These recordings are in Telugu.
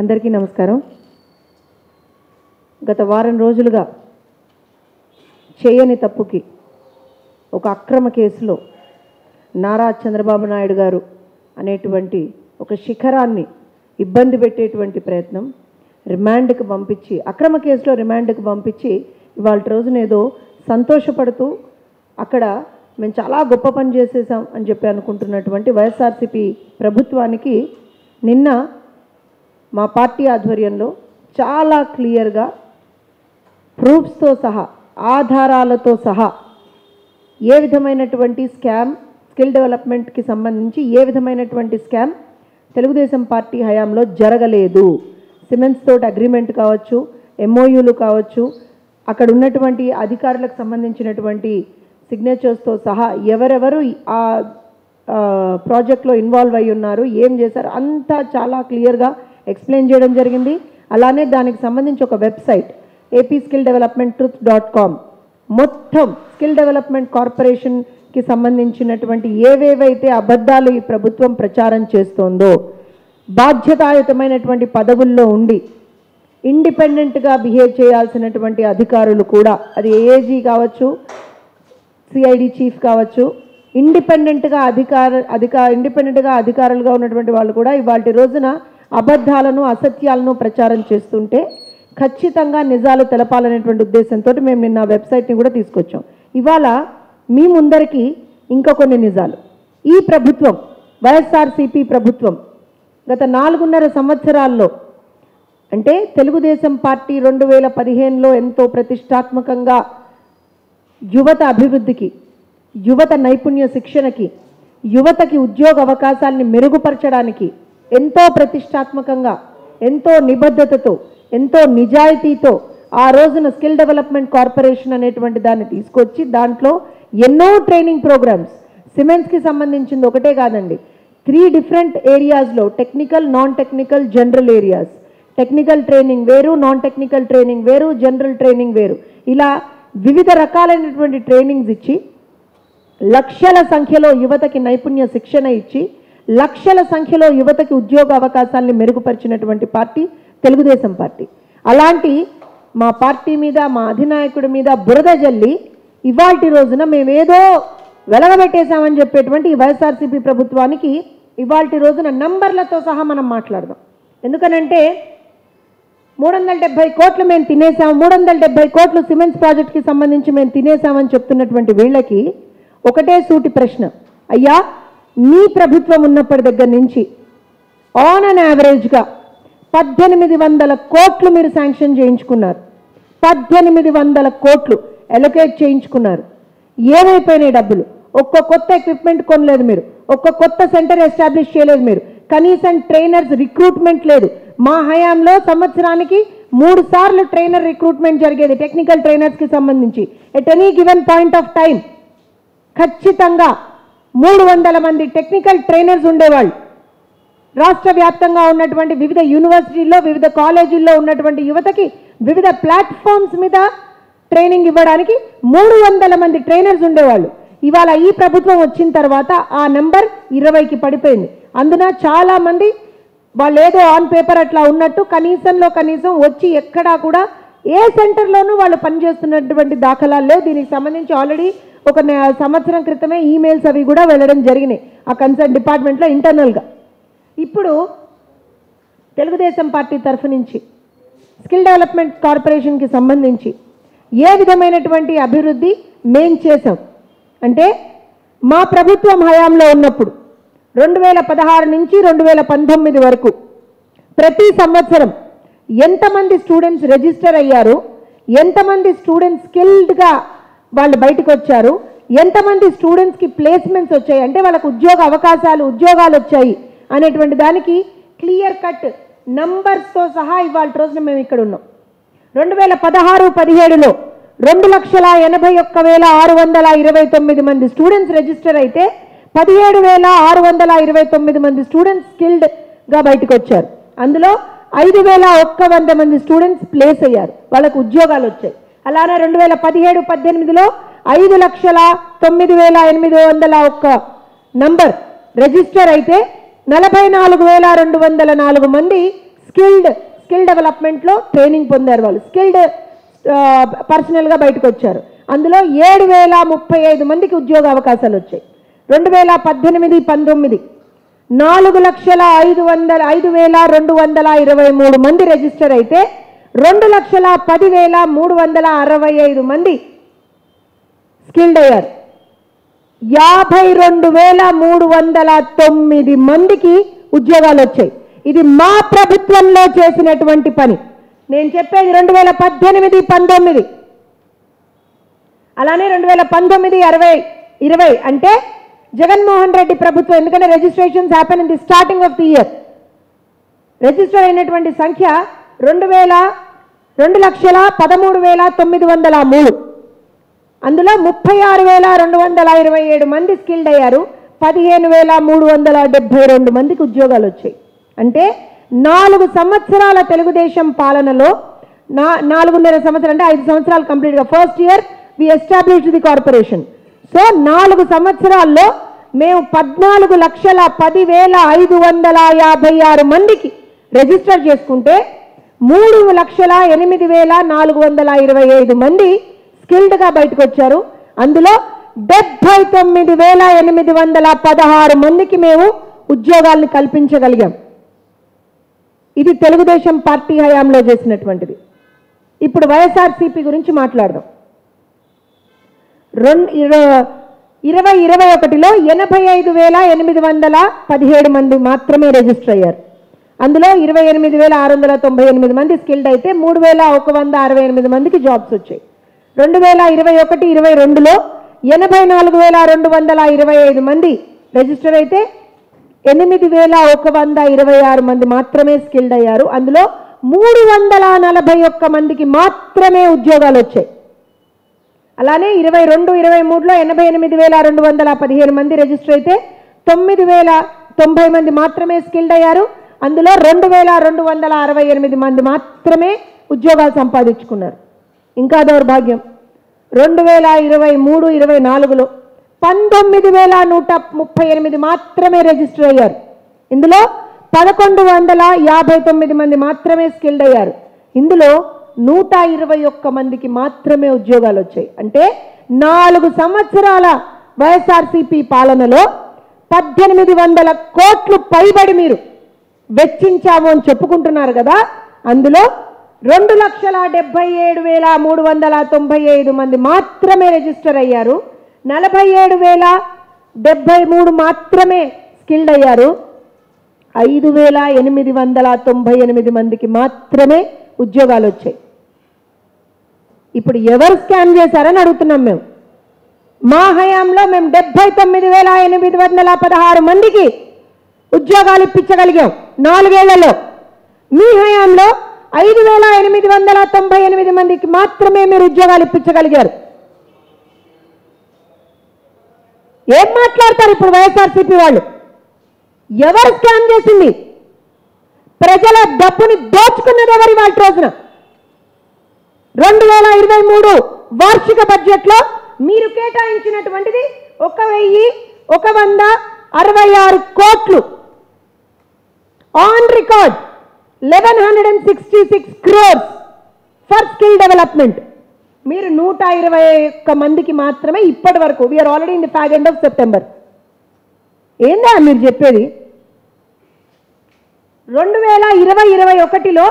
అందరికీ నమస్కారం. గత వారం రోజులుగా చేయని తప్పుకి ఒక అక్రమ కేసులో నారా చంద్రబాబు నాయుడు గారు అనేటువంటి ఒక శిఖరాన్ని ఇబ్బంది పెట్టేటువంటి ప్రయత్నం, రిమాండ్కి పంపించి అక్రమ కేసులో రిమాండ్కి పంపించి ఇవాళ రోజున ఏదో సంతోషపడుతూ అక్కడ మేము చాలా గొప్ప పని చేసేసాం అని చెప్పి అనుకుంటున్నటువంటి వైఎస్ఆర్సీపీ ప్రభుత్వానికి నిన్న మా పార్టీ ఆధ్వర్యంలో చాలా క్లియర్గా ప్రూఫ్స్తో సహా, ఆధారాలతో సహా ఏ విధమైనటువంటి స్కామ్, స్కిల్ డెవలప్మెంట్కి సంబంధించి ఏ విధమైనటువంటి స్కామ్ తెలుగుదేశం పార్టీ హయాంలో జరగలేదు. సిమెంట్స్ తోటి అగ్రిమెంట్ కావచ్చు, ఎంఓయూలు కావచ్చు, అక్కడ ఉన్నటువంటి అధికారులకు సంబంధించినటువంటి సిగ్నేచర్స్తో సహా ఎవరెవరు ఆ ప్రాజెక్ట్లో ఇన్వాల్వ్ అయి ఉన్నారు, ఏం చేశారు అంతా చాలా క్లియర్గా ఎక్స్ప్లెయిన్ చేయడం జరిగింది. అలానే దానికి సంబంధించి ఒక వెబ్సైట్ apskilldevelopmenttruth.com మొత్తం స్కిల్ డెవలప్మెంట్ కార్పొరేషన్కి సంబంధించినటువంటి ఏవేవైతే అబద్ధాలు ఈ ప్రభుత్వం ప్రచారం చేస్తోందో, బాధ్యతాయుతమైనటువంటి పదవుల్లో ఉండి ఇండిపెండెంట్గా బిహేవ్ చేయాల్సినటువంటి అధికారులు కూడా, అది ఏఏజీ కావచ్చు, సిఐడి చీఫ్ కావచ్చు, ఇండిపెండెంట్గా అధికారులుగా ఉన్నటువంటి వాళ్ళు కూడా ఇవాళ రోజున అబద్ధాలను, అసత్యాలను ప్రచారం చేస్తుంటే ఖచ్చితంగా నిజాలు తెలపాలనేటువంటి ఉద్దేశంతో మేము నిన్న వెబ్సైట్ని కూడా తీసుకొచ్చాం. ఇవాళ మీ ముందరికి ఇంకా కొన్ని నిజాలు. ఈ ప్రభుత్వం, వైఎస్ఆర్సీపీ ప్రభుత్వం గత 4.5 సంవత్సరాల్లో, అంటే తెలుగుదేశం పార్టీ 2015లో ఎంతో ప్రతిష్టాత్మకంగా యువత అభివృద్ధికి, యువత నైపుణ్య శిక్షణకి, యువతకి ఉద్యోగ అవకాశాలని మెరుగుపరచడానికి ఎంతో ప్రతిష్టాత్మకంగా, ఎంతో నిబద్ధతతో, ఎంతో నిజాయితీతో ఆ రోజున స్కిల్ డెవలప్మెంట్ కార్పొరేషన్ అనేటువంటి దాన్ని తీసుకొచ్చి దాంట్లో ఎన్నో ట్రైనింగ్ ప్రోగ్రామ్స్, సిమెంట్స్కి సంబంధించింది ఒకటే కాదండి, 3 డిఫరెంట్ ఏరియాస్లో technical, non technical, general areas, technical training వేరు, నాన్ టెక్నికల్ ట్రైనింగ్ వేరు, జనరల్ ట్రైనింగ్ వేరు, ఇలా వివిధ రకాలైనటువంటి ట్రైనింగ్స్ ఇచ్చి లక్షల సంఖ్యలో యువతకి నైపుణ్య శిక్షణ ఇచ్చి లక్షల సంఖ్యలో యువతకి ఉద్యోగ అవకాశాలను మెరుగుపరిచినటువంటి పార్టీ తెలుగుదేశం పార్టీ. అలాంటి మా పార్టీ మీద, మా అధినాయకుడి మీద బురద జల్లి ఇవాల్టి రోజున మేమేదో వెలగబెట్టేశామని చెప్పేటువంటి ఈ వైఎస్ఆర్సీపీ ప్రభుత్వానికి ఇవాల్టి రోజున నంబర్లతో సహా మనం మాట్లాడదాం. ఎందుకనంటే 370 కోట్లు మేము తినేసాం, 370 కోట్లు సిమెంట్స్ ప్రాజెక్ట్కి సంబంధించి మేము తినేసామని చెప్తున్నటువంటి వీళ్ళకి ఒకటే సూటి ప్రశ్న, అయ్యా మీ ప్రభుత్వం ఉన్నప్పటి దగ్గర నుంచి ఆన్ అన్ యావరేజ్గా 1800 కోట్లు మీరు శాంక్షన్ చేయించుకున్నారు, 1800 కోట్లు అలొకేట్ చేయించుకున్నారు. ఏమైపోయినాయి డబ్బులు? ఒక్క కొత్త ఎక్విప్మెంట్ కొనలేదు మీరు, ఒక్క కొత్త సెంటర్ ఎస్టాబ్లిష్ చేయలేదు మీరు, కనీసం ట్రైనర్స్ రిక్రూట్మెంట్ లేదు. మా హయాంలో సంవత్సరానికి 3 సార్లు ట్రైనర్ రిక్రూట్మెంట్ జరిగేది టెక్నికల్ ట్రైనర్స్కి సంబంధించి. At any given point of time ఖచ్చితంగా 300 మంది టెక్నికల్ ట్రైనర్స్ ఉండేవాళ్ళు. రాష్ట్ర వ్యాప్తంగా ఉన్నటువంటి వివిధ యూనివర్సిటీల్లో, వివిధ కాలేజీల్లో ఉన్నటువంటి యువతకి వివిధ ప్లాట్ఫామ్స్ మీద ట్రైనింగ్ ఇవ్వడానికి 300 మంది ట్రైనర్స్ ఉండేవాళ్ళు. ఇవాళ ఈ ప్రభుత్వం వచ్చిన తర్వాత ఆ నెంబర్ 20కి పడిపోయింది. అందున చాలామంది వాళ్ళు ఏదో ఆన్ పేపర్ అట్లా ఉన్నట్టు కనీసంలో కనీసం వచ్చి ఎక్కడా కూడా ఏ సెంటర్లోనూ వాళ్ళు పనిచేస్తున్నటువంటి దాఖలాలు లేవు. దీనికి సంబంధించి ఆల్రెడీ ఒక సంవత్సరం క్రితమే ఈమెయిల్స్ అవి కూడా వెళ్ళడం జరిగినాయి ఆ కన్సర్న్ డిపార్ట్మెంట్లో ఇంటర్నల్గా. ఇప్పుడు తెలుగుదేశం పార్టీ తరఫు నుంచి స్కిల్ డెవలప్మెంట్ కార్పొరేషన్కి సంబంధించి ఏ విధమైనటువంటి అభివృద్ధి మేం చేసాం అంటే, మా ప్రభుత్వం హయాంలో ఉన్నప్పుడు 2016 నుంచి 2019 వరకు ప్రతి సంవత్సరం ఎంతమంది స్టూడెంట్స్ రిజిస్టర్ అయ్యారు, ఎంతమంది స్టూడెంట్స్ స్కిల్డ్గా వాళ్ళు బయటకు వచ్చారు, ఎంతమంది స్టూడెంట్స్కి ప్లేస్మెంట్స్ వచ్చాయి, అంటే వాళ్ళకు ఉద్యోగాలు వచ్చాయి అనేటువంటి దానికి క్లియర్ కట్ నంబర్స్తో సహా ఇవాళ రోజున మేము ఇక్కడ ఉన్నాం. 2016-17లో 2,81,629 మంది స్టూడెంట్స్ రిజిస్టర్ అయితే 17,629 మంది స్టూడెంట్స్ స్కిల్డ్గా బయటకు వచ్చారు. అందులో 5,100 మంది స్టూడెంట్స్ ప్లేస్ అయ్యారు, వాళ్ళకు ఉద్యోగాలు వచ్చాయి. అలానే 2017-18లో 5,09,801 నంబర్ రిజిస్టర్ అయితే 44,204 మంది స్కిల్ డెవలప్మెంట్లో ట్రైనింగ్ పొందారు, వాళ్ళు స్కిల్డ్ పర్సనల్గా బయటకు వచ్చారు. అందులో 7,035 మందికి ఉద్యోగ అవకాశాలు వచ్చాయి. 2018-19 4,05,223 మంది రిజిస్టర్ అయితే 2,10,365 మంది స్కిల్డ్ అయ్యారు. 52,309 మందికి ఉద్యోగాలు వచ్చాయి. ఇది మా ప్రభుత్వంలో చేసినటువంటి పని. నేను చెప్పేది 2018-19, అలానే 2019-20 అంటే జగన్మోహన్ రెడ్డి ప్రభుత్వం. ఎందుకంటే registrations happen in the starting of the year. Register అయినటువంటి సంఖ్య 2,13,903. అందులో 36,227 మంది స్కిల్డ్ అయ్యారు. 15,372 మందికి ఉద్యోగాలు వచ్చాయి. అంటే 4 సంవత్సరాల తెలుగుదేశం పాలనలో 4.5 సంవత్సరాలు అంటే 5 సంవత్సరాలు కంప్లీట్గా. First year we established the corporation. So 4 సంవత్సరాల్లో మేము 14,10,556 మందికి రిజిస్టర్ చేసుకుంటే 3,08,425 మంది స్కిల్డ్గా బయటకు వచ్చారు. అందులో 79,816 మందికి మేము ఉద్యోగాల్ని కల్పించగలిగాం. ఇది తెలుగుదేశం పార్టీ హయాంలో చేసినటువంటిది. ఇప్పుడు వైఎస్ఆర్సీపీ గురించి మాట్లాడదాం. 2021లో 85,817 మంది మాత్రమే రిజిస్టర్ అయ్యారు. అందులో 28,698 మంది స్కిల్డ్ అయితే 3,168 మందికి జాబ్స్ వచ్చాయి. 2021-22లో 84,225 మంది రిజిస్టర్ అయితే 8,126 మంది మాత్రమే స్కిల్డ్ అయ్యారు. అందులో 341 మందికి మాత్రమే ఉద్యోగాలు వచ్చాయి. అలానే 22-23లో 88,215 మంది రిజిస్టర్ అయితే 9,090 మంది మాత్రమే స్కిల్డ్ అయ్యారు. అందులో 2,268 మంది మాత్రమే ఉద్యోగాలు సంపాదించుకున్నారు. ఇంకా దౌర్భాగ్యం, 2023-24లో 19,138 మాత్రమే రిజిస్టర్ అయ్యారు. ఇందులో 1,159 మంది మాత్రమే స్కిల్డ్ అయ్యారు. ఇందులో 121 మందికి మాత్రమే ఉద్యోగాలు వచ్చాయి. అంటే 4 సంవత్సరాల వైఎస్ఆర్సీపీ పాలనలో 1,800 కోట్లు పైబడి మీరు వెచ్చించాము అని చెప్పుకుంటున్నారు కదా. అందులో 2,77,395 మంది మాత్రమే రిజిస్టర్ అయ్యారు. 47,073 మాత్రమే స్కిల్డ్ అయ్యారు. 5,898 మందికి మాత్రమే ఉద్యోగాలు వచ్చాయి. ఇప్పుడు ఎవరు స్కామ్ చేశారని అడుగుతున్నాం మేము. మా హయాంలో మేము 79,816 మందికి ఉద్యోగాలు ఇప్పించగలిగాం 4 ఏళ్లలో. మీ హయాంలో 5,898 మందికి మాత్రమే మీరు ఉద్యోగాలు ఇప్పించగలిగారు. ఏం మాట్లాడతారు ఇప్పుడు వైఎస్ఆర్సీపీ వాళ్ళు? ఎవరు స్కామ్ చేసింది? ప్రజల డబ్బుని దోచుకున్నది ఎవరి వాళ్ళ రోజున? 2023 వార్షిక బడ్జెట్లో మీరు కేటాయించినటువంటిది 1,166 కోట్లు. On record 1,166 crores for skill development. మీరు 121 మందికి మాత్రమే ఇప్పటి వరకు. We're already in the fag end of September. ఏందా మీరు చెప్పేది? 2020-21లో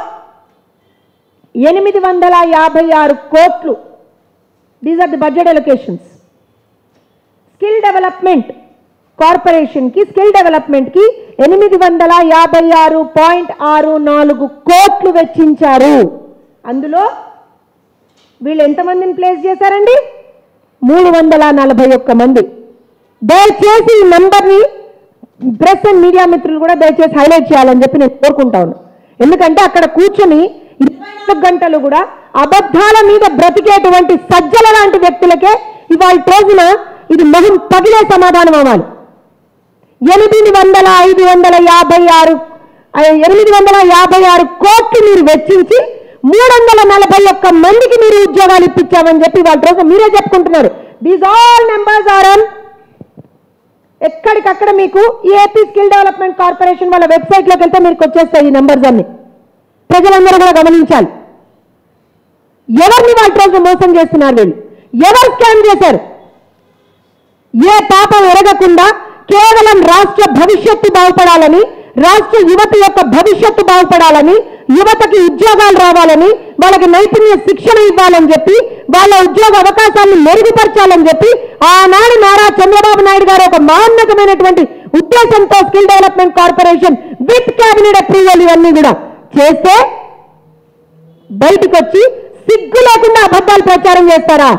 856 కోట్లు. These are the budget allocations. Skill development కార్పొరేషన్కి, స్కిల్ డెవలప్మెంట్కి 856.64 కోట్లు వెచ్చించారు. అందులో వీళ్ళు ఎంతమందిని ప్లేస్ చేశారండి? 341 మంది. దయచేసి ఈ నంబర్ని ప్రెస్ అండ్ మీడియా మిత్రులు కూడా దయచేసి హైలైట్ చేయాలని చెప్పి నేను కోరుకుంటాను. ఎందుకంటే అక్కడ కూర్చొని 24 గంటలు కూడా అబద్ధాల మీద బ్రతికేటువంటి సజ్జల లాంటి వ్యక్తులకే ఇవాళ రోజున ఇది మొహం పగిలే సమాధానం అవ్వాలి. 856 కోట్లు మీరు వెచ్చించి 341 మందికి మీరు ఉద్యోగాలు ఇప్పించామని చెప్పి వాళ్ళ రోజు మీరే చెప్పుకుంటున్నారు. These all numbers are on. ఎక్కడికక్కడ మీకు ఈ ఏపీ స్కిల్ డెవలప్మెంట్ కార్పొరేషన్ వాళ్ళ వెబ్సైట్లోకి వెళ్తే మీకు వచ్చేస్తాయి ఈ నెంబర్స్ అన్ని. ప్రజలందరూ కూడా గమనించాలి. ఎవరిని వాళ్ళ రోజు మోసం చేస్తున్నారు వీళ్ళు? ఎవరు స్కామ్ చేశారు? ఏ పాపం ఎరగకుండా కేవలం రాష్ట్ర భవిష్యత్తు బాగుపడాలని, రాష్ట్ర యువత యొక్క భవిష్యత్తు బాగుపడాలని, యువతకి ఉద్యోగాలు రావాలని, వాళ్ళకి నైపుణ్య శిక్షణ ఇవ్వాలని చెప్పి, వాళ్ళ ఉద్యోగ అవకాశాలను మెరుగుపరచాలని చెప్పి ఆనాడు నారా చంద్రబాబు నాయుడు గారు ఒక మహోన్నతమైనటువంటి ఉద్దేశంతో skill development corporation with cabinet approval ఇవన్నీ కూడా చేస్తే బయటకు వచ్చి సిగ్గు లేకుండా అబద్ధాలు ప్రచారం చేస్తారా?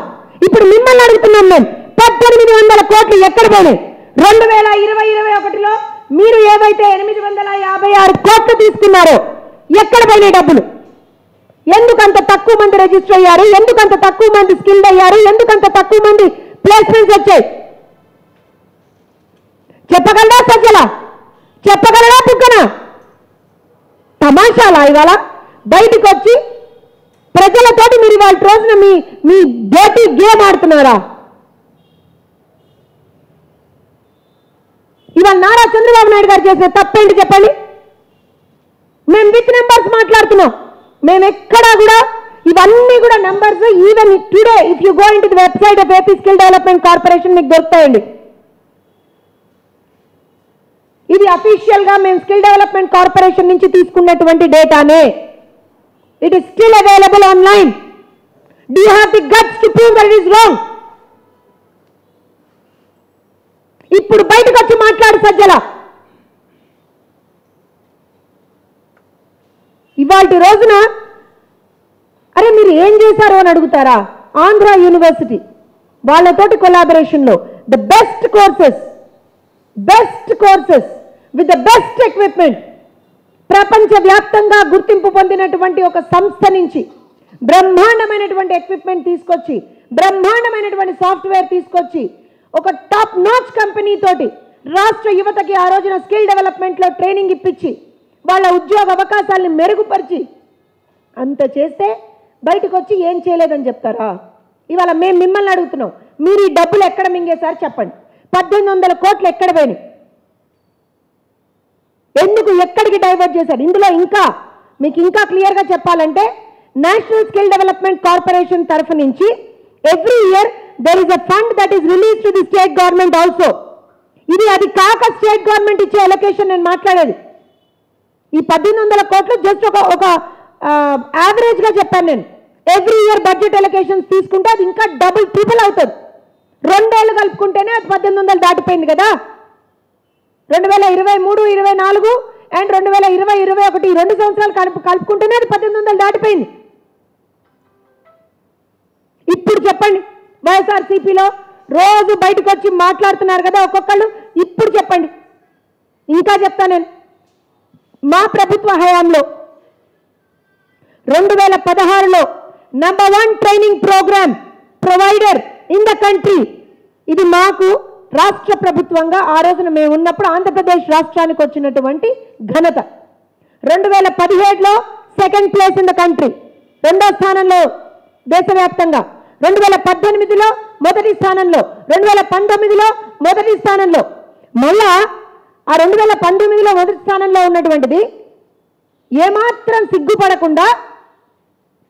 ఇప్పుడు మిమ్మల్ని అడుగుతున్నాం మేము, 1800 కోట్లు ఎక్కడ పోయినాయి? 2020-21లో మీరు ఏవైతే 856 కోట్లు తీసుకున్నారో ఎక్కడ పోయినాయి డబ్బులు? ఎందుకంత తక్కువ మంది రిజిస్టర్ అయ్యారు? ఎందుకంత తక్కువ మంది స్కిల్డ్ అయ్యారు? ఎందుకంత తక్కువ మంది ప్లేస్మెంట్స్ వచ్చాయి? చెప్పగలరా సజ్జల? చెప్పగలరా బుగ్గన? తమాషాలా ఇవాళ బయటకు వచ్చి ప్రజలతోటి మీరు వాళ్ళ రోజున మీ డేటీ గేమ్ ఆడుతున్నారా? ఇవాళ నారా చంద్రబాబు నాయుడు గారు చేసిన తప్పేంటి చెప్పండి? మేము విత్ నెంబర్స్ మాట్లాడుతున్నాం. మేము ఎక్కడా కూడా ఇవన్నీ కూడా numbers even today if you go in to the website of AP skill development corporation మీకు దొరుకుతాయండి. ఇది అఫీషియల్ గా మేము స్కిల్ డెవలప్మెంట్ కార్పొరేషన్ నుంచి తీసుకున్నటువంటి డేటానే. It is still available online. Do you have the guts to prove that it is wrong? ఇప్పుడు బయటకు వచ్చి మాట్లాడు సజ్జల. ఇవాళ రోజున అరే మీరు ఏం చేశారో అని అడుగుతారా? ఆంధ్ర యూనివర్సిటీ వాళ్ళతోటి కొలాబరేషన్లో the best courses with the best equipment ప్రపంచవ్యాప్తంగా గుర్తింపు పొందినటువంటి ఒక సంస్థ నుంచి బ్రహ్మాండమైనటువంటి ఎక్విప్మెంట్ తీసుకొచ్చి, బ్రహ్మాండమైనటువంటి సాఫ్ట్వేర్ తీసుకొచ్చి, ఒక టాప్ నాచ్ కంపెనీ తోటి రాష్ట్ర యువతకి ఆ రోజున స్కిల్ డెవలప్మెంట్లో ట్రైనింగ్ ఇప్పించి వాళ్ళ ఉద్యోగ అవకాశాలను మెరుగుపరిచి అంత చేస్తే బయటకు వచ్చి ఏం చేయలేదని చెప్తారా? ఇవాళ మేము మిమ్మల్ని అడుగుతున్నాం, మీరు ఈ డబ్బులు ఎక్కడ మింగేశారు చెప్పండి. 1800 కోట్లు ఎక్కడ పోయినాయి? ఎందుకు ఎక్కడికి డైవర్ట్ చేశారు? ఇందులో మీకు ఇంకా క్లియర్గా చెప్పాలంటే నేషనల్ స్కిల్ డెవలప్మెంట్ కార్పొరేషన్ తరఫు నుంచి every year there is a fund that is released to the state government also. ఇది అది కాక స్టేట్ గవర్నమెంట్ ఇచ్చే అలొకేషన్ నేను మాట్లాడేది. ఈ 1800 కోట్లు జస్ట్ ఒక యావరేజ్ గా చెప్పాను నేను. ఎవ్రీ ఇయర్ బడ్జెట్ అలొకేషన్స్ తీసుకుంటే అది ఇంకా డబుల్ ట్రిపుల్ అవుతుంది. 2 ఏళ్ళు కలుపుకుంటేనే అది 1800 దాటిపోయింది కదా. 2023, 24 అండ్ 2020, 21 ఈ 2 సంవత్సరాలు కలుపుకుంటేనే అది 1800 దాటిపోయింది. ఇప్పుడు చెప్పండి, వైఎస్ఆర్సీపీలో రోజు బయటకు వచ్చి మాట్లాడుతున్నారు కదా ఒక్కొక్కళ్ళు, ఇప్పుడు చెప్పండి. ఇంకా చెప్తా నేను, మా ప్రభుత్వ హయాంలో 2016లో number 1 training programme provider in the country. ఇది మాకు రాష్ట్ర ప్రభుత్వంగా ఆ రోజున మేము ఉన్నప్పుడు ఆంధ్రప్రదేశ్ రాష్ట్రానికి వచ్చినటువంటి ఘనత. 2017లో 2nd place in the country, 2వ స్థానంలో దేశవ్యాప్తంగా. 2018లో 1వ స్థానంలో, 2019లో 1వ స్థానంలో. మళ్ళా ఆ 2019లో 1వ స్థానంలో ఉన్నటువంటిది ఏమాత్రం సిగ్గుపడకుండా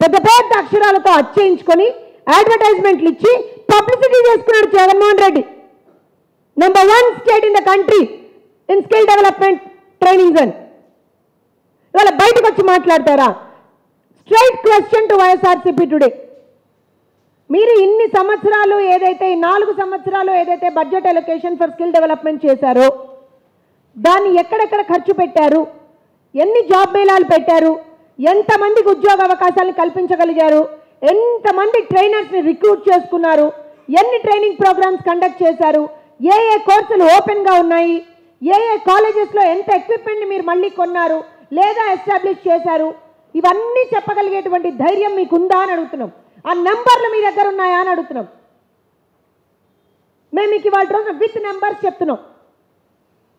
పెద్ద పెద్ద అక్షరాలతో అచ్చేయించుకొని అడ్వర్టైజ్మెంట్లు ఇచ్చి పబ్లిసిటీ చేసుకున్నాడు Jaganmohan Reddy. Number 1 state in the country in skill development trainings అని. ఇవాళ బయటకు వచ్చి మాట్లాడతారా? Straight question to YSRCP today. మీరు ఇన్ని సంవత్సరాలు ఏదైతే 4 సంవత్సరాలు ఏదైతే budget allocation for skill development చేశారో దాన్ని ఎక్కడెక్కడ ఖర్చు పెట్టారు? ఎన్ని జాబ్ మేళాలు పెట్టారు? ఎంతమందికి ఉద్యోగ అవకాశాలను కల్పించగలిగారు? ఎంతమంది ట్రైనర్స్ని రిక్రూట్ చేసుకున్నారు? ఎన్ని ట్రైనింగ్ ప్రోగ్రామ్స్ కండక్ట్ చేశారు? ఏ కోర్సులు ఓపెన్గా ఉన్నాయి? ఏ కాలేజెస్లో ఎంత ఎక్విప్మెంట్ని మీరు మళ్ళీ కొన్నారు లేదా ఎస్టాబ్లిష్ చేశారు? ఇవన్నీ చెప్పగలిగేటువంటి ధైర్యం మీకుందా అని అడుగుతున్నాం. ఆ నెంబర్లు మీ దగ్గర ఉన్నాయా అని అడుగుతున్నాం. మేము మీకు ఇవాళ రోజు విత్ నెంబర్స్ చెప్తున్నాం.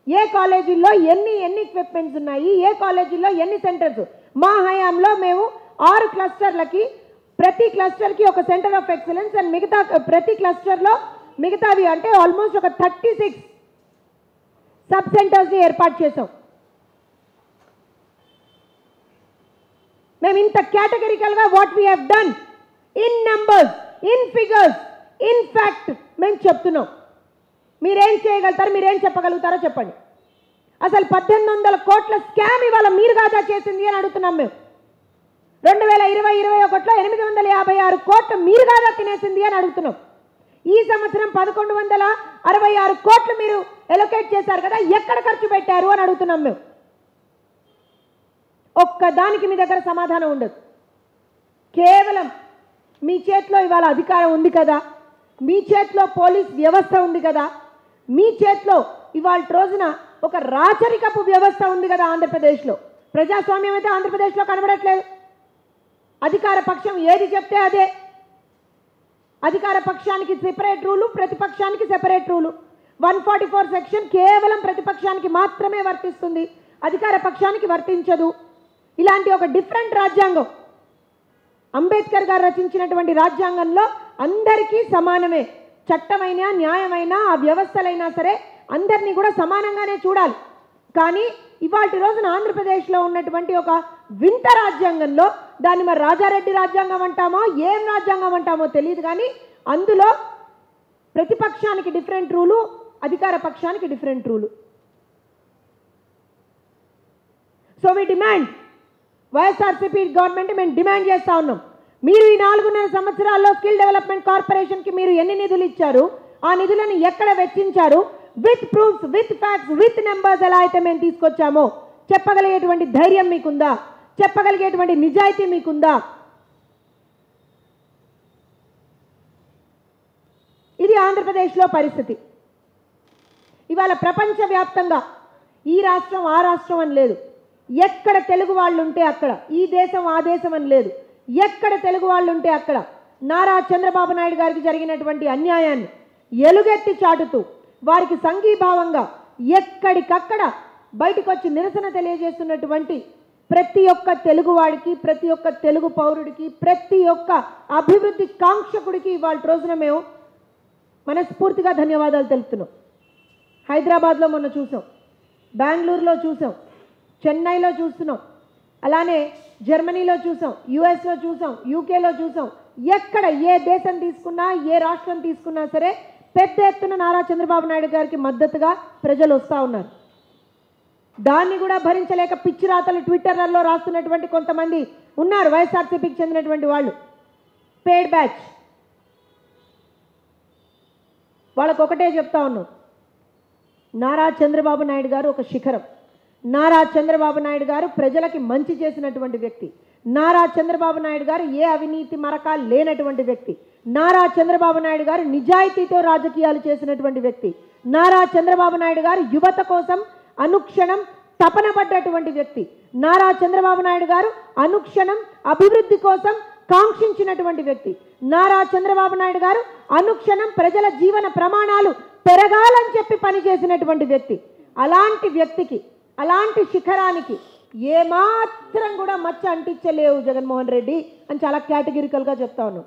ఏ కాలేజీల్లో ఎన్ని ఎక్విప్మెంట్స్ ఉన్నాయి, ఏ కాలేజీల్లో ఎన్ని సెంటర్స్. మా హయాంలో మేము 6 క్లస్టర్లకి, ప్రతి క్లస్టర్కి ఒక సెంటర్ ఆఫ్ ఎక్సలెన్స్ అండ్ మిగతా ప్రతి క్లస్టర్లో మిగతావి అంటే ఆల్మోస్ట్ ఒక 36 సబ్ సెంటర్స్ని ఏర్పాటు చేసాం. మేము ఇంత కేటగిరికల్గా what we have done in numbers, in figures, in fact మేము చెప్తున్నాం. మీరేం చేయగలుగుతారు, మీరేం చెప్పగలుగుతారో చెప్పండి. అసలు 1800 కోట్ల స్కామ్ ఇవాళ మీరు కాదా చేసింది అని అడుగుతున్నాం మేము. 2020-21లో 856 కోట్లు మీరు కాదా తినేసింది అని అడుగుతున్నాం. ఈ సంవత్సరం 1166 కోట్లు మీరు ఎలొకేట్ చేశారు కదా, ఎక్కడ ఖర్చు పెట్టారు అని అడుగుతున్నాం మేము. ఒక్కదానికి మీ దగ్గర సమాధానం ఉండదు. కేవలం మీ చేతిలో ఇవాళ అధికారం ఉంది కదా, మీ చేతిలో పోలీస్ వ్యవస్థ ఉంది కదా, మీ చేతిలో ఇవాళ రోజున ఒక రాచరికపు వ్యవస్థ ఉంది కదా ఆంధ్రప్రదేశ్లో. ప్రజాస్వామ్యం అయితే ఆంధ్రప్రదేశ్లో కనబడట్లేదు. అధికార పక్షం ఏది చెప్తే అదే. అధికార పక్షానికి సెపరేట్ రూలు, ప్రతిపక్షానికి సెపరేట్ రూలు. 144 సెక్షన్ కేవలం ప్రతిపక్షానికి మాత్రమే వర్తిస్తుంది, అధికార పక్షానికి వర్తించదు. ఇలాంటి ఒక డిఫరెంట్ రాజ్యాంగం, అంబేద్కర్ గారు రచించినటువంటి రాజ్యాంగంలో అందరికీ సమానమే. చట్టమైన, న్యాయమైన ఆ వ్యవస్థలైనా సరే అందరినీ కూడా సమానంగానే చూడాలి. కానీ ఇవాటి రోజున ఆంధ్రప్రదేశ్లో ఉన్నటువంటి ఒక వింత రాజ్యాంగంలో, దాన్ని మరి రాజారెడ్డి రాజ్యాంగం అంటామో ఏం రాజ్యాంగం అంటామో తెలియదు, కానీ అందులో ప్రతిపక్షానికి డిఫరెంట్ రూలు, అధికార పక్షానికి different rule. So we demand, YSRCP government మేము డిమాండ్ చేస్తూ ఉన్నాం, మీరు ఈ 4.5 సంవత్సరాల్లో స్కిల్ డెవలప్మెంట్ కార్పొరేషన్కి మీరు ఎన్ని నిధులు ఇచ్చారు, ఆ నిధులను ఎక్కడ వెచ్చించారు, with proofs, with facts, with numbers ఎలా అయితే మేము తీసుకొచ్చామో చెప్పగలిగేటువంటి ధైర్యం మీకుందా, చెప్పగలిగేటువంటి నిజాయితీ మీకుందా? ఇది ఆంధ్రప్రదేశ్లో పరిస్థితి. ఇవాళ ప్రపంచవ్యాప్తంగా ఈ రాష్ట్రం ఆ రాష్ట్రం అని లేదు, ఎక్కడ తెలుగు వాళ్ళు ఉంటే అక్కడ, ఈ దేశం ఆ దేశం అని లేదు, ఎక్కడ తెలుగు వాళ్ళు ఉంటే అక్కడ నారా చంద్రబాబు నాయుడు గారికి జరిగినటువంటి అన్యాయాన్ని ఎలుగెత్తి చాటుతూ వారికి సంఘీభావంగా ఎక్కడికక్కడ బయటకు వచ్చి నిరసన తెలియజేస్తున్నటువంటి ప్రతి ఒక్క తెలుగువాడికి, ప్రతి ఒక్క తెలుగు పౌరుడికి, ప్రతి ఒక్క అభివృద్ధి కాంక్షకుడికి ఇవాళ రోజున మేము మనస్ఫూర్తిగా ధన్యవాదాలు తెలుపుతున్నాం. హైదరాబాద్లో మొన్న చూసాం, బెంగళూరులో చూసాం, చెన్నైలో చూస్తున్నాం, అలానే జర్మనీలో చూసాం, యుఎస్లో చూసాం, యూకేలో చూసాం. ఎక్కడ ఏ దేశం తీసుకున్నా, ఏ రాష్ట్రం తీసుకున్నా సరే పెద్ద ఎత్తున నారా చంద్రబాబు నాయుడు గారికి మద్దతుగా ప్రజలు వస్తూ ఉన్నారు. దాన్ని కూడా భరించలేక పిచ్చి రాతలు ట్విట్టర్లలో రాస్తున్నటువంటి కొంతమంది ఉన్నారు, వైఎస్ఆర్సీపీకి చెందినటువంటి వాళ్ళు, పేడ్ బ్యాచ్. వాళ్ళకు ఒకటే చెప్తా ఉన్నాం, నారా చంద్రబాబు నాయుడు గారు ఒక శిఖరం. నారా చంద్రబాబు నాయుడు గారు ప్రజలకి మంచి చేసినటువంటి వ్యక్తి. నారా చంద్రబాబు నాయుడు గారు ఏ అవినీతి మరకాలు లేనటువంటి వ్యక్తి. నారా చంద్రబాబు నాయుడు గారు నిజాయితీతో రాజకీయాలు చేసినటువంటి వ్యక్తి. నారా చంద్రబాబు నాయుడు గారు యువత కోసం అనుక్షణం తపన పడ్డటువంటి వ్యక్తి. నారా చంద్రబాబు నాయుడు గారు అనుక్షణం అభివృద్ధి కోసం కాంక్షించినటువంటి వ్యక్తి. నారా చంద్రబాబు నాయుడు గారు అనుక్షణం ప్రజల జీవన ప్రమాణాలు పెరగాలని చెప్పి పనిచేసినటువంటి వ్యక్తి. అలాంటి వ్యక్తికి, అలాంటి శిఖరానికి ఏమాత్రం కూడా మచ్చ అంటించలేవు జగన్మోహన్ రెడ్డి అని చాలా కేటగిరికల్గా చెప్తా ఉన్నాం.